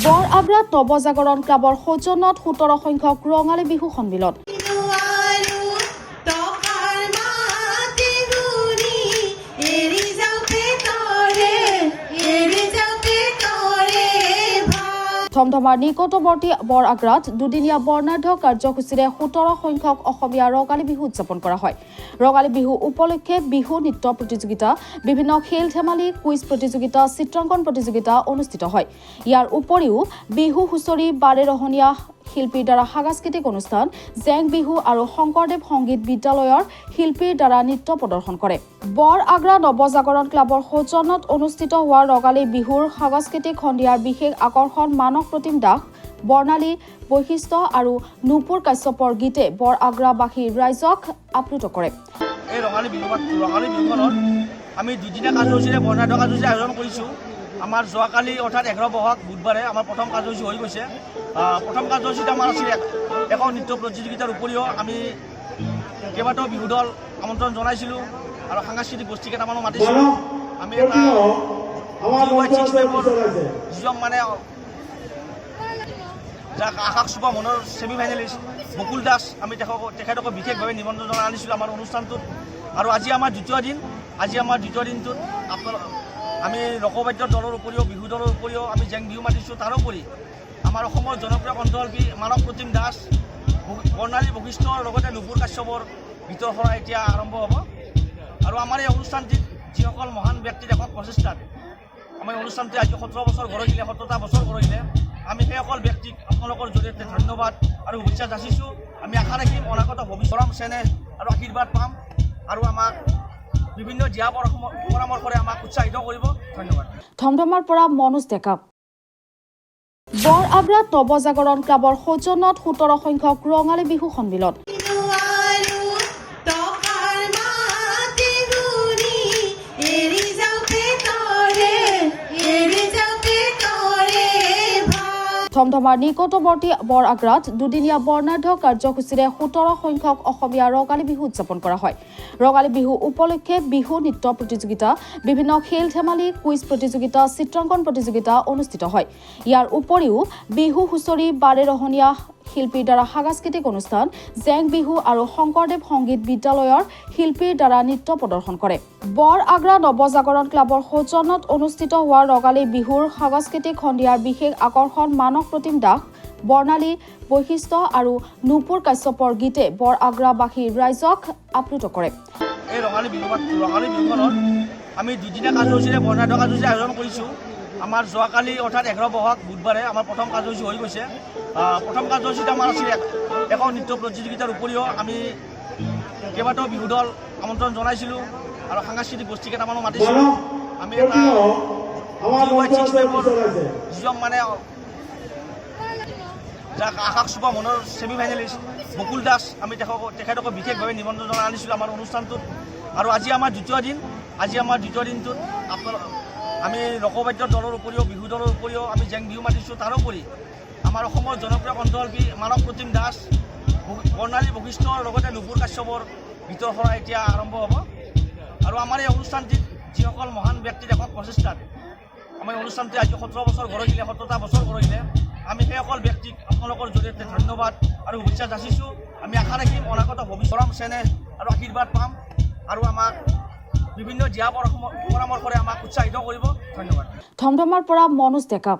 বৰ আগ্ৰাত নৱজাগৰণ ক্লাবৰ সৌজন্যত 17 সংখ্যক ৰঙালী বিহু সন্মিলন। ধমধমাৰ নিকটৱৰ্তী বৰ আগ্ৰাত দুদিনীয়া বৰ্ণাঢ্য কাৰ্যসূচীৰে 17 সংখ্যক অসমীয়া ৰঙালী বিহু উদযাপন কৰা হয়। ৰঙালী বিহু উপলক্ষে বিহু নৃত্য প্ৰতিযোগিতা, বিভিন্ন খেল ধেমালি, কুইজ প্ৰতিযোগিতা, চিত্ৰাংকন প্ৰতিযোগিতা অনুষ্ঠিত হয়। ইয়াৰ উপৰিও বিহু হুঁচৰি, বাৰেৰহণীয়া শিল্পীৰ দ্বাৰা সাংস্কৃতিক অনুষ্ঠান, জেং বিহু আৰু শংকৰদেৱ সংগীত বিদ্যালয়ৰ শিল্পীৰ দ্বাৰা নৃত্য প্ৰদৰ্শন কৰে। বৰ আগ্ৰা নৱজাগৰণ ক্লাবৰ সৌজন্যত অনুষ্ঠিত হোৱা ৰঙালী বিহুৰ সাংস্কৃতিক সন্ধিয়াৰ বিশেষ আকৰ্ষণ মানস প্ৰতিম দাস, বৰ্ণালী বৈশিষ্ট্য আৰু নুপুৰ কাশ্যপৰ গীতে বৰ আগ্ৰাবাসীৰ ৰাইজক আপ্লুত কৰে। এই ৰঙালী বিহুখনত আমি দুদিনীয়া কাৰ্যসূচীৰে বৰ্ণাঢ্য কাৰ্যসূচী আয়োজন কৰিছোঁ। আমাৰ যোৱাকালি অৰ্থাৎ 11 বহাগ বুধবাৰে আমাৰ প্ৰথম কাৰ্যসূচী হৈ গৈছে। প্ৰথম কাৰ্যসূচীত আমাৰ আছিল এখন নৃত্য প্ৰতিযোগিতাৰ উপৰিও আমি কেইবাটাও বিহু দল আমন্ত্ৰণ জনাইছিলোঁ আৰু সাংস্কৃতিক গোষ্ঠী কেইটামানো মাতিছিলোঁ। আমি এটা যিজন মানে যাক আকাশ চুপা মনৰ ছেমি ফাইনেলিষ্ট বকুল দাস, আমি তেখেতক বিশেষভাৱে নিমন্ত্ৰণ জনাই আনিছিলোঁ আমাৰ অনুষ্ঠানটোত। আৰু আজি আমাৰ দ্বিতীয় দিনটোত আমি লোকবাদ্য দলৰ উপৰিও বিহু দলৰ উপৰিও আমি জেং বিহু মাতিছোঁ। তাৰোপৰি আমাৰ অসমৰ জনপ্ৰিয় কণ্ঠশিল্পী মানস প্ৰতিম দাস, বৰ্ণালী বৈশিষ্ট্যৰ লগতে নুপুৰ কাশ্যপৰ গীতৰ সৰা এতিয়া আৰম্ভ হ'ব। আৰু আমাৰ এই অনুষ্ঠানটিত যিসকল মহান ব্যক্তিৰ একক প্ৰচেষ্টাত আমাৰ অনুষ্ঠানটি আজি 17টা বছৰ গঢ়িলে, আমি সেইসকল ব্যক্তিক আপোনালোকৰ জৰিয়তে ধন্যবাদ আৰু শুভেচ্ছা যাচিছোঁ। আমি আশা ৰাখিম অনাগত ভৱিষ্যত চেনেহ আৰু আশীৰ্বাদ পাম আৰু আমাক বিভিন্ন দিহা পৰামৰ্শৰে আমাক উৎসাহিত কৰিব। ধন্যবাদ। ধমধমাৰ পৰা মনোজ ডেকা। বৰ আগ্ৰাত নৱজাগৰণ ক্লাবৰ সৌজন্যত 17 সংখ্যক ৰঙালী বিহু সন্মিলন। ধমধমাৰ নিকটৱৰ্তী বৰ আগ্ৰাত দুদিনীয়া বৰ্ণাঢ্য কাৰ্যসূচীৰে 17 সংখ্যক অসমীয়া ৰঙালী বিহু উদযাপন কৰা হয়। ৰঙালী বিহু উপলক্ষে বিহু নৃত্য প্ৰতিযোগিতা, বিভিন্ন খেল ধেমালি, কুইজ প্ৰতিযোগিতা, চিত্ৰাংকন প্ৰতিযোগিতা অনুষ্ঠিত হয়। ইয়াৰ উপৰিও বিহু হুঁচৰি, বাৰেৰহণীয়া শিল্পীৰ দ্বাৰা সাংস্কৃতিক অনুষ্ঠান, জেং বিহু আৰু শংকৰদেৱ সংগীত বিদ্যালয়ৰ শিল্পীৰ দ্বাৰা নৃত্য প্ৰদৰ্শন কৰে। বৰ আগ্ৰা নৱজাগৰণ ক্লাবৰ সৌজন্যত অনুষ্ঠিত হোৱা ৰঙালী বিহুৰ সাংস্কৃতিক সন্ধিয়াৰ বিশেষ আকৰ্ষণ মানস প্ৰতিম দাস, বৰ্ণালী বৈশিষ্ট্য আৰু নুপুৰ কাশ্যপৰ গীতে বৰ আগ্ৰাবাসীৰ ৰাইজক আপ্লুত কৰে। এই ৰঙালী বিহুখনত আমি দুদিনীয়া কাৰ্যসূচীৰে বৰ্ণাঢ্য কাৰ্যসূচী আয়োজন কৰিছোঁ। আমাৰ যোৱাকালি অৰ্থাৎ 11 বহাগ বুধবাৰে আমাৰ প্ৰথম কাৰ্যসূচী হৈ গৈছে। প্ৰথম কাৰ্যসূচীত আমাৰ আছিল এখন নৃত্য প্ৰতিযোগিতাৰ উপৰিও আমি কেইবাটাও বিহু দল আমন্ত্ৰণ জনাইছিলোঁ আৰু সাংস্কৃতিক গোষ্ঠী কেইটামানো মাতিছিলোঁ। আমি এটা যিজন মানে যাক আকাশ চুপা মনৰ ছেমি ফাইনেলিষ্ট বকুল দাস, আমি তেখেতক বিশেষভাৱে নিমন্ত্ৰণ জনাই আনিছিলোঁ আমাৰ অনুষ্ঠানটোত। আৰু আজি আমাৰ দ্বিতীয় দিনটোত আমি লোকবাদ্য দলৰ উপৰিও বিহু দলৰ উপৰিও আমি জেং বিহু মাতিছোঁ। তাৰোপৰি আমাৰ অসমৰ জনপ্ৰিয় কণ্ঠশিল্পী মানস প্ৰতিম দাস, বৰ্ণালী বৈশিষ্ট্যৰ লগতে নুপুৰ কাশ্যপৰ গীতৰ সৰা এতিয়া আৰম্ভ হ'ব। আৰু আমাৰ এই অনুষ্ঠানটিত যিসকল মহান ব্যক্তিৰ একক প্ৰচেষ্টাত আমাৰ অনুষ্ঠানটি আজি 17টা বছৰ গঢ়িলে, আমি সেইসকল ব্যক্তিক আপোনালোকৰ জৰিয়তে ধন্যবাদ আৰু শুভেচ্ছা যাচিছোঁ। আমি আশা ৰাখিম অনাগত ভৱিষ্যত চেনেহ আৰু আশীৰ্বাদ পাম আৰু আমাক বিভিন্ন দিহা পৰামৰ্শৰে আমাক উৎসাহিত কৰিব। ধন্যবাদ। ধমধমাৰ পৰা মনোজ ডেকা।